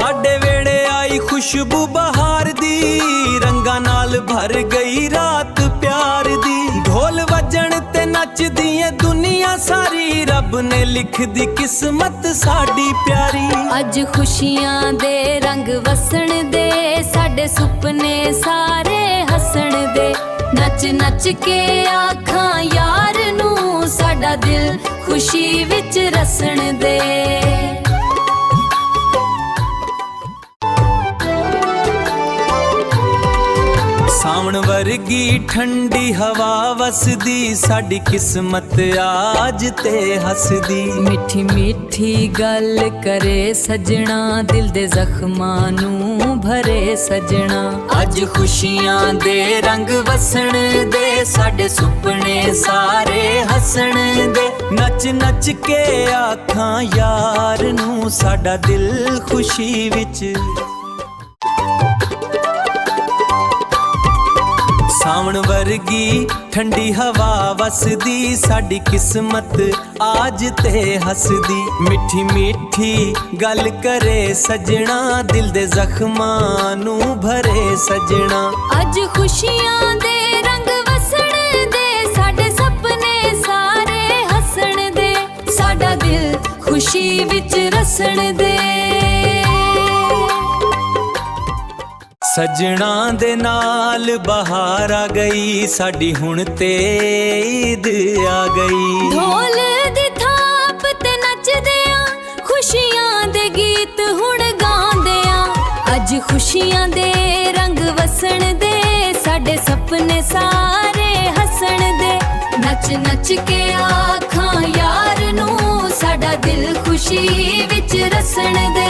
साडे वेड़े आई खुशबू बहार दी, रंगा नाल भर गई रात प्यार दी। ढोल वजन ते नचदी है दुनिया सारी, रब ने लिख दी किस्मत साडी प्यारी। अज खुशियां दे रंग वसन दे, साडे सुपने सारे हसन दे। नच नच के आखां यार नू, साडा दिल खुशी विच रसन दे। सावण वर्गी ठंडी हवा वसदी, साडी किस्मत आज ते हसदी। मिठी मिठी गल करे सजना, दिल दे जख्मां नू भरे सजना। अज खुशियां दे रंग वसन दे, साडे सुपने सारे हसन दे। नच नच के आखां यार नू, साडा दिल खुशी विच। सावण वर्गी ठंडी हवा वसदी, साडी किस्मत आज ते हसदी। मिठी मिठी गल करे सजना, दिल दे जख्मां नू भरे सजना। अज खुशियां दे रंग वसन दे, साडे सपने सारे हसन दे। साडा दिल खुशी विच रसन दे। सजना दे नाल बहार आ गई, साडी हुण ते ईद आ गई। ढोल दी थाप ते नचदे आ, खुशियां दे गीत हुण गांदे आ। अज खुशियां दे रंग वसन दे, साडे सपने सारे हसन दे। नच नच के आखां यार नू, साडा दिल खुशी विच रसन दे।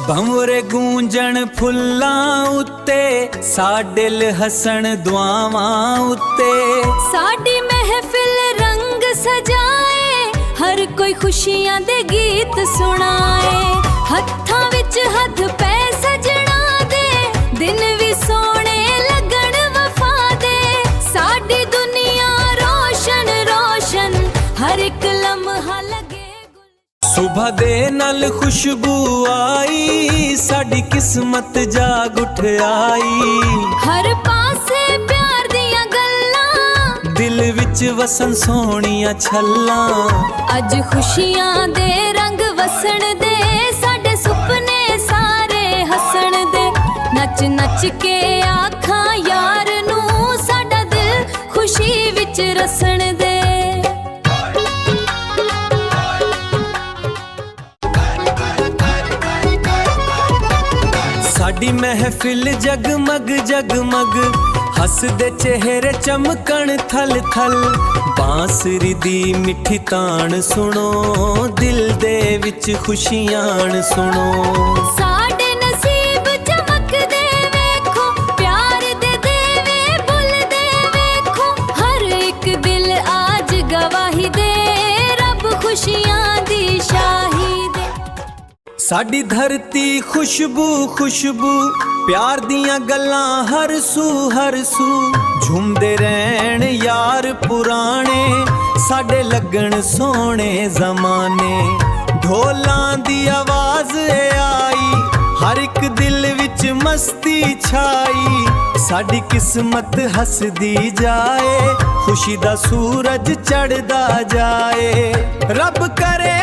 भंवरे गूंजण फुल्लां उत्ते, साडे हसन दुआवां उत्ते। साडी महफिल रंग सजाए, हर कोई खुशियां दे गीत सुनाए। हत्थां विच हथ पै सजना दे, दिन भी सोने लगन वफा दे। साडी दुनिया रोशन रोशन, हर एक लम्हा लगे। सुबह दे नल खुशबू आई, साडी किस्मत जाग उठ आई। हर पासे प्यार दियां गल्लां, दिल विच वसन सोहणियां छल्लां। अज खुशियां दे रंग वसन दे, साडे सुपने सारे हसन दे। नच नच के आखां यार नू, साडा दिल खुशी विच रसन दे। साडी महफिल जगमग जगमग, हसदे चेहरे चमकण थल थल। बांसुरी दी मिठी तान सुनो, दिल दे विच खुशियां सुनो। साडे नसीब चमकदे वेखो, प्यार दे देवे बुल दे वेखो। हर एक दिल आज गवाही दे, रब खुशियां दी शाही दे। साडी धरती खुशबू खुशबू, प्यार दियां गल्लां हर सू हर सू। झूमदे रहण यार पुराने, साडे लगन सोहणे जमाने। ढोलां दी आवाज़ आई, हर एक दिल विच मस्ती छाई। साडी किस्मत हसदी जाए, खुशी दा सूरज चढ़दा जाए। रब करे